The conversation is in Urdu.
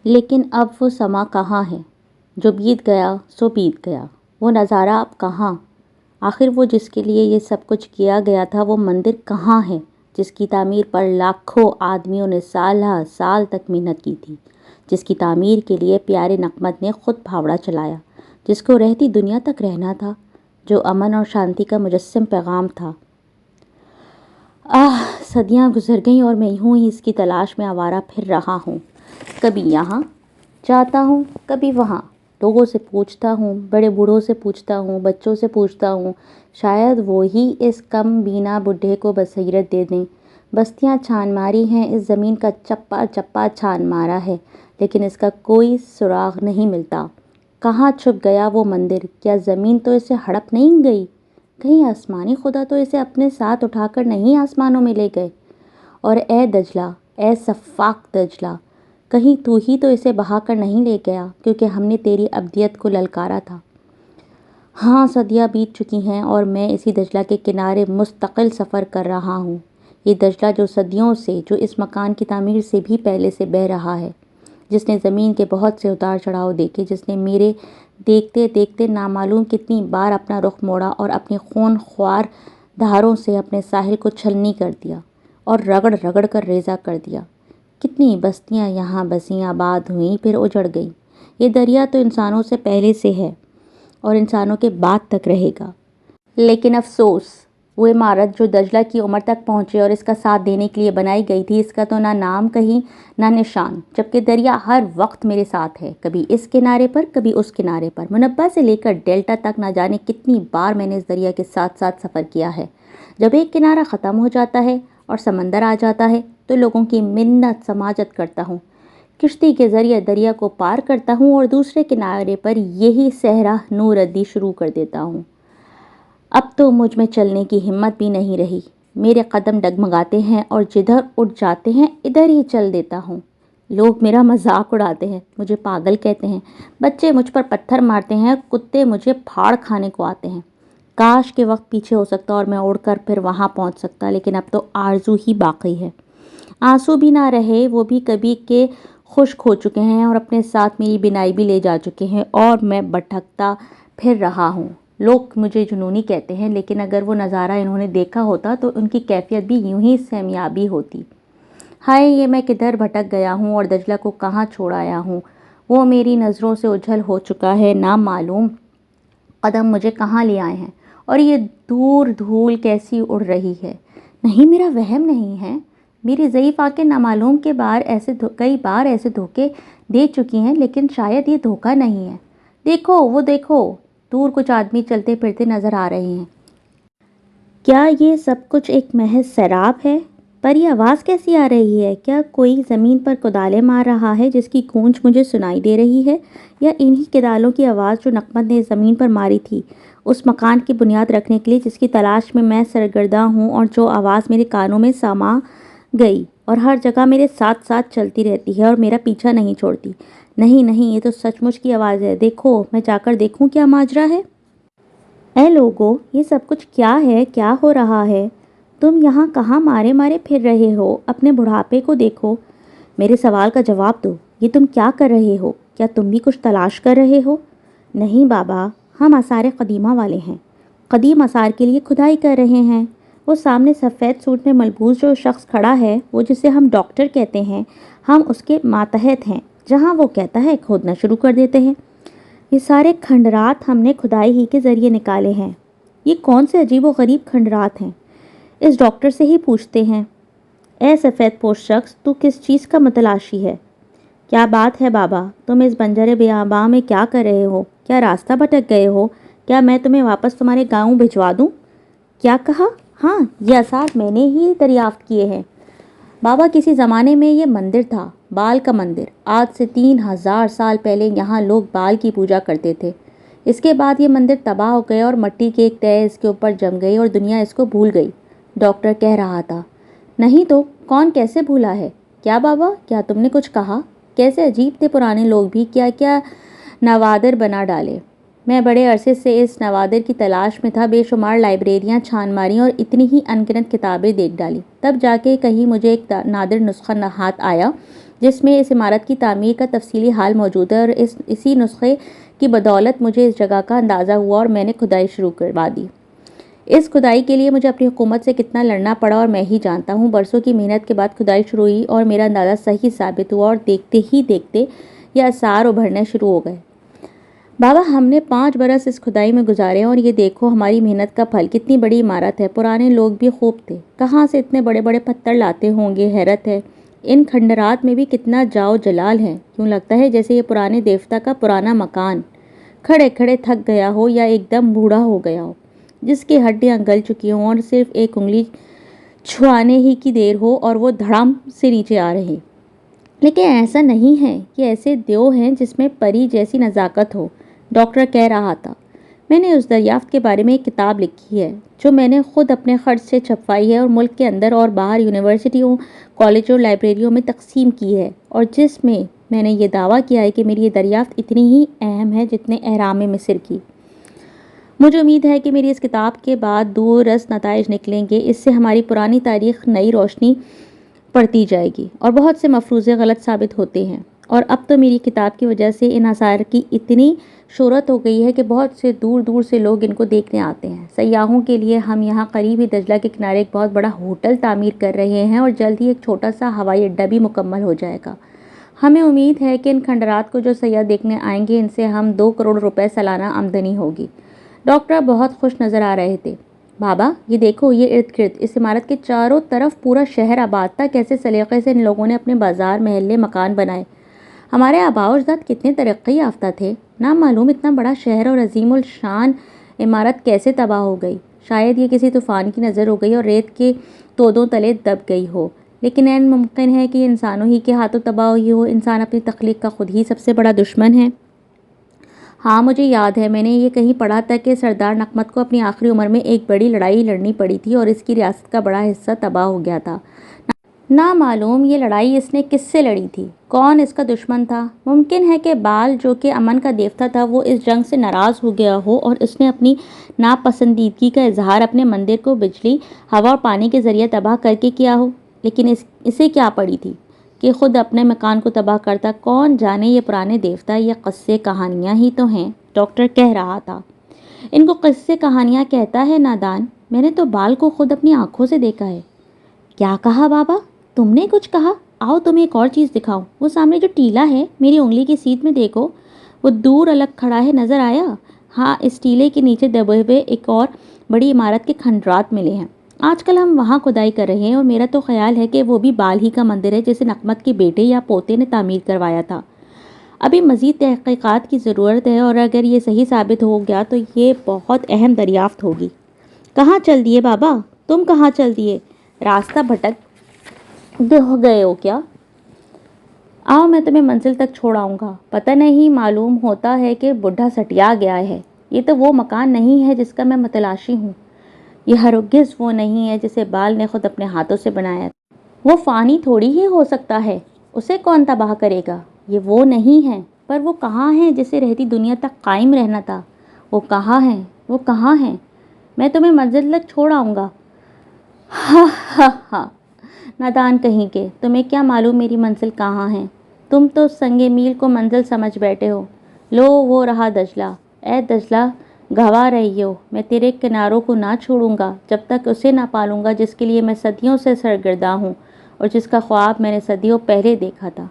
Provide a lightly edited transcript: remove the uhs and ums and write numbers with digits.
لیکن اب وہ سما کہاں ہے؟ جو بیت گیا سو بیت گیا، وہ نظارہ اب کہاں؟ آخر وہ جس کے لیے یہ سب کچھ کیا گیا تھا وہ مندر کہاں ہے جس کی تعمیر پر لاکھوں آدمیوں نے سالہ سال تک محنت کی تھی، جس کی تعمیر کے لیے پیارے نقمت نے خود پھاوڑا چلایا، جس کو رہتی دنیا تک رہنا تھا، جو امن اور شانتی کا مجسم پیغام تھا۔ صدیاں گزر گئیں اور میں یوں ہی اس کی تلاش میں آوارہ پھر رہا ہوں، کبھی یہاں جاتا ہوں کبھی وہاں، لوگوں سے پوچھتا ہوں، بڑے بوڑھوں سے پوچھتا ہوں، بچوں سے پوچھتا ہوں، شاید وہی اس کم بینا بڈھے کو بصیرت دے دیں۔ بستیاں چھان ماری ہیں، اس زمین کا چپا چپا چھان مارا ہے، لیکن اس کا کوئی سراغ نہیں ملتا۔ کہاں چھپ گیا وہ مندر؟ کیا زمین تو اسے ہڑپ نہیں گئی؟ کہیں آسمانی خدا تو اسے اپنے ساتھ اٹھا کر نہیں آسمانوں میں لے گئے؟ اور اے دجلہ، اے صفاق دجلہ، کہیں تو ہی تو اسے بہا کر نہیں لے گیا، کیونکہ ہم نے تیری ابدیت کو للکارا تھا۔ ہاں، صدیاں بیت چکی ہیں اور میں اسی دجلہ کے کنارے مستقل سفر کر رہا ہوں، یہ دجلہ جو صدیوں سے، جو اس مکان کی تعمیر سے بھی پہلے سے بہہ رہا ہے، جس نے زمین کے بہت سے اتار چڑھاؤ دیکھے، جس نے میرے دیکھتے دیکھتے نامعلوم کتنی بار اپنا رخ موڑا اور اپنی خون خوار دھاروں سے اپنے ساحل کو چھلنی کر دیا اور رگڑ رگڑ کر ریزہ کر دیا۔ کتنی بستیاں یہاں بسیں، آباد ہوئیں، پھر اجڑ گئیں۔ یہ دریا تو انسانوں سے پہلے سے ہے اور انسانوں کے بعد تک رہے گا، لیکن افسوس، وہ عمارت جو دجلہ کی عمر تک پہنچے اور اس کا ساتھ دینے کے لیے بنائی گئی تھی، اس کا تو نہ نام کہیں نہ نشان، جبکہ دریا ہر وقت میرے ساتھ ہے، کبھی اس کنارے پر کبھی اس کنارے پر۔ منبع سے لے کر ڈیلٹا تک نہ جانے کتنی بار میں نے اس دریا کے ساتھ ساتھ سفر کیا ہے۔ جب ایک کنارہ ختم ہو جاتا ہے اور سمندر آ جاتا ہے تو لوگوں کی منت سماجت کرتا ہوں، کشتی کے ذریعے دریا کو پار کرتا ہوں اور دوسرے کنارے پر یہی صحرا نوردی شروع کر دیتا ہوں۔ اب تو مجھ میں چلنے کی ہمت بھی نہیں رہی، میرے قدم ڈگمگاتے ہیں اور جدھر اٹھ جاتے ہیں ادھر ہی چل دیتا ہوں۔ لوگ میرا مذاق اڑاتے ہیں، مجھے پاگل کہتے ہیں، بچے مجھ پر پتھر مارتے ہیں، کتے مجھے پھاڑ کھانے کو آتے ہیں۔ کاش کے وقت پیچھے ہو سکتا اور میں اڑ کر پھر وہاں پہنچ سکتا، لیکن اب تو آرزو ہی باقی ہے۔ آنسو بھی نہ رہے، وہ بھی کبھی کے خشک ہو چکے ہیں اور اپنے ساتھ میری بینائی بھی لے جا چکے ہیں، اور میں بھٹکتا پھر رہا ہوں۔ لوگ مجھے جنونی کہتے ہیں، لیکن اگر وہ نظارہ انہوں نے دیکھا ہوتا تو ان کی کیفیت بھی یوں ہی سیمیابی ہوتی۔ ہائے، یہ میں کدھر بھٹک گیا ہوں اور دجلہ کو کہاں چھوڑ آیا ہوں؟ وہ میری نظروں سے اوجھل ہو چکا ہے، نامعلوم قدم مجھے کہاں لے آئے ہیں، اور یہ دور دھول کیسی اڑ رہی ہے۔ نہیں، میرا وہم نہیں ہے، میری ضعیف آنکھیں نامعلوم کے کئی بار ایسے دھوکے دے چکی ہیں، لیکن شاید یہ دھوکہ نہیں ہے۔ دیکھو، وہ دیکھو، دور کچھ آدمی چلتے پھرتے نظر آ رہے ہیں۔ کیا یہ سب کچھ ایک محض سراب ہے؟ پر یہ آواز کیسی آ رہی ہے؟ کیا کوئی زمین پر کدالیں مار رہا ہے جس کی گونج مجھے سنائی دے رہی ہے، یا انہی کدالوں کی آواز جو نقمت نے زمین پر ماری تھی اس مکان کی بنیاد رکھنے کے لیے جس کی تلاش میں سرگرداں ہوں، اور جو آواز میرے کانوں میں سما گئی اور ہر جگہ میرے ساتھ ساتھ چلتی رہتی ہے اور میرا پیچھا نہیں چھوڑتی؟ نہیں نہیں، یہ تو سچ مچ کی آواز ہے۔ دیکھو، میں جا کر دیکھوں کیا ماجرا ہے۔ اے لوگو، یہ سب کچھ کیا ہے؟ کیا ہو رہا ہے؟ تم یہاں کہاں مارے مارے پھر رہے ہو؟ اپنے بڑھاپے کو دیکھو، میرے سوال کا جواب دو، یہ تم کیا کر رہے ہو؟ کیا تم بھی کچھ تلاش کر رہے ہو؟ نہیں بابا، ہم آثار قدیمہ والے ہیں، قدیم آثار کے لیے کھدائی کر رہے ہیں۔ وہ سامنے سفید سوٹ میں ملبوس جو شخص کھڑا ہے، وہ جسے ہم ڈاکٹر کہتے ہیں، ہم اس کے ماتحت ہیں، جہاں وہ کہتا ہے کھودنا شروع کر دیتے ہیں۔ یہ سارے کھنڈرات ہم نے کھدائی ہی کے ذریعے نکالے ہیں۔ یہ کون سے عجیب و غریب کھنڈرات ہیں؟ اس ڈاکٹر سے ہی پوچھتے ہیں۔ اے سفید پوش شخص، تو کس چیز کا متلاشی ہے؟ کیا بات ہے بابا، تم اس بنجر بیاباں میں کیا کر رہے ہو؟ کیا راستہ بھٹک گئے ہو؟ کیا میں تمہیں واپس تمہارے گاؤں بھجوا دوں؟ کیا کہا؟ ہاں، یہ آثار میں نے ہی دریافت کیے ہیں بابا۔ کسی زمانے میں یہ مندر تھا، بال کا مندر۔ آج سے 3000 سال پہلے یہاں لوگ بال کی پوجا کرتے تھے۔ اس کے بعد یہ مندر تباہ ہو گئے اور مٹی کی ایک تہہ اس کے اوپر جم گئی اور دنیا اس کو بھول گئی، ڈاکٹر کہہ رہا تھا۔ نہیں تو کون کیسے بھولا ہے؟ کیا بابا، کیا تم نے کچھ کہا؟ کیسے عجیب تھے پرانے لوگ بھی، کیا کیا نوادر بنا ڈالے۔ میں بڑے عرصے سے اس نوادر کی تلاش میں تھا، بے شمار لائبریریاں چھان ماری اور اتنی ہی انگنت کتابیں دیکھ ڈالی، تب جا کے کہیں مجھے ایک نادر نسخہ ہاتھ آیا جس میں اس عمارت کی تعمیر کا تفصیلی حال موجود ہے، اور اسی نسخے کی بدولت مجھے اس جگہ کا اندازہ ہوا اور میں نے کھدائی شروع کروا دی۔ اس کھدائی کے لیے مجھے اپنی حکومت سے کتنا لڑنا پڑا اور میں ہی جانتا ہوں۔ برسوں کی محنت کے بعد کھدائی شروع ہوئی اور میرا اندازہ صحیح ثابت ہوا، اور دیکھتے ہی دیکھتے یہ آثار ابھرنے شروع ہو گئے۔ بابا، ہم نے 5 برس اس کھدائی میں گزارے اور یہ دیکھو ہماری محنت کا پھل، کتنی بڑی عمارت ہے۔ پرانے لوگ بھی خوب تھے، کہاں سے اتنے بڑے بڑے پتھر لاتے ہوں گے، حیرت ہے۔ ان کھنڈرات میں بھی کتنا جاؤ جلال ہے، یوں لگتا ہے جیسے یہ پرانے دیوتا کا پرانا مکان کھڑے کھڑے تھک گیا ہو یا ایک دم بوڑھا ہو گیا ہو، جس کی ہڈیاں گل چکی ہوں اور صرف ایک انگلی چھوانے ہی کی دیر ہو اور وہ دھڑام سے نیچے آ رہے۔ لیکن ایسا نہیں ہے، یہ ایسے دیو ہیں جس میں پری جیسی نزاکت ہو۔ ڈاکٹر کہہ رہا تھا، میں نے اس دریافت کے بارے میں ایک کتاب لکھی ہے جو میں نے خود اپنے خرچ سے چھپوائی ہے اور ملک کے اندر اور باہر یونیورسٹیوں، کالجوں اور لائبریریوں میں تقسیم کی ہے، اور جس میں میں نے یہ دعویٰ کیا ہے کہ میری یہ دریافت اتنی ہی اہم ہے جتنے اہرام مصر کی۔ مجھے امید ہے کہ میری اس کتاب کے بعد دور رس نتائج نکلیں گے، اس سے ہماری پرانی تاریخ نئی روشنی پڑتی جائے گی، اور بہت سے مفروضے غلط ثابت ہوتے ہیں۔ اور اب تو میری کتاب کی وجہ سے ان آثار کی اتنی شہرت ہو گئی ہے کہ بہت سے دور دور سے لوگ ان کو دیکھنے آتے ہیں۔ سیاحوں کے لیے ہم یہاں قریب ہی دجلہ کے کنارے ایک بہت بڑا ہوٹل تعمیر کر رہے ہیں، اور جلد ہی ایک چھوٹا سا ہوائی اڈہ بھی مکمل ہو جائے گا۔ ہمیں امید ہے کہ ان کھنڈرات کو جو سیاح دیکھنے آئیں گے، ان سے ہم 2 کروڑ روپے سالانہ آمدنی ہوگی۔ ڈاکٹر بہت خوش نظر آ رہے تھے۔ بابا، یہ دیکھو، یہ ارد گرد اس عمارت کے چاروں طرف پورا شہر آباد تھا، کیسے سلیقے سے ان لوگوں نے اپنے بازار، محلے، مکان بنائے۔ ہمارے آباء و اجداد کتنے ترقی یافتہ تھے، نہ معلوم اتنا بڑا شہر اور عظیم الشان عمارت کیسے تباہ ہو گئی۔ شاید یہ کسی طوفان کی نظر ہو گئی اور ریت کے تودوں تلے دب گئی ہو، لیکن عین ممکن ہے کہ یہ انسانوں ہی کے ہاتھوں تباہ ہوئی ہو۔ انسان اپنی تخلیق کا خود ہی سب سے بڑا دشمن ہے۔ ہاں، مجھے یاد ہے، میں نے یہ کہیں پڑھا تھا کہ سردار نقمت کو اپنی آخری عمر میں ایک بڑی لڑائی لڑنی پڑی تھی اور اس کی ریاست کا بڑا حصہ تباہ ہو گیا تھا۔ نہ معلوم یہ لڑائی اس نے کس سے لڑی تھی، کون اس کا دشمن تھا۔ ممکن ہے کہ بال، جو کہ امن کا دیوتا تھا، وہ اس جنگ سے ناراض ہو گیا ہو اور اس نے اپنی ناپسندیدگی کا اظہار اپنے مندر کو بجلی، ہوا اور پانی کے ذریعے تباہ کر کے کیا ہو۔ لیکن اسے کیا پڑی تھی کہ خود اپنے مکان کو تباہ کرتا؟ کون جانے، یہ پرانے دیوتا، یہ قصے کہانیاں ہی تو ہیں۔ ڈاکٹر کہہ رہا تھا، ان کو قصے کہانیاں کہتا ہے نادان، میں نے تو بال کو خود اپنی آنکھوں سے دیکھا ہے۔ کیا کہا بابا؟ تم نے کچھ کہا؟ آؤ تمہیں ایک اور چیز دکھاؤں، وہ سامنے جو ٹیلا ہے میری انگلی کی سیدھ میں دیکھو، وہ دور الگ کھڑا ہے، نظر آیا؟ ہاں، اس ٹیلے کے نیچے دبے ہوئے ایک اور بڑی عمارت کے کھنڈرات ملے ہیں۔ آج کل ہم وہاں کھدائی کر رہے ہیں، اور میرا تو خیال ہے کہ وہ بھی بال ہی کا مندر ہے جسے نقمت کے بیٹے یا پوتے نے تعمیر کروایا تھا۔ ابھی مزید تحقیقات کی ضرورت ہے، اور اگر یہ صحیح ثابت ہو گیا تو یہ بہت اہم دریافت ہوگی۔ کہاں چل دیے بابا؟ تم کہاں چل دیے؟ راستہ بھٹک گئے ہو کیا؟ آؤ، میں تمہیں منزل تک چھوڑ آؤں گا۔ پتہ نہیں، معلوم ہوتا ہے کہ بڈھا سٹیا گیا ہے۔ یہ تو وہ مکان نہیں ہے جس کا میں متلاشی ہوں۔ یہ ہرگز وہ نہیں ہے جسے بال نے خود اپنے ہاتھوں سے بنایا تھا۔ وہ فانی تھوڑی ہی ہو سکتا ہے، اسے کون تباہ کرے گا؟ یہ وہ نہیں ہے، پر وہ کہاں ہے جسے رہتی دنیا تک قائم رہنا تھا؟ وہ کہاں ہے؟ وہ کہاں ہے؟ میں تمہیں منزل تک چھوڑ آؤں گا۔ ہاں ہاں ہاں، نادان کہیں کے، تمہیں کیا معلوم میری منزل کہاں ہے؟ تم تو سنگ میل کو منزل سمجھ بیٹھے ہو۔ لو، وہ رہا دجلہ۔ اے دجلہ، گھوا رہی ہو، میں تیرے کناروں کو نہ چھوڑوں گا جب تک اسے نہ پالوں گا جس کے لیے میں صدیوں سے سرگرداں ہوں، اور جس کا خواب میں نے صدیوں پہلے دیکھا تھا۔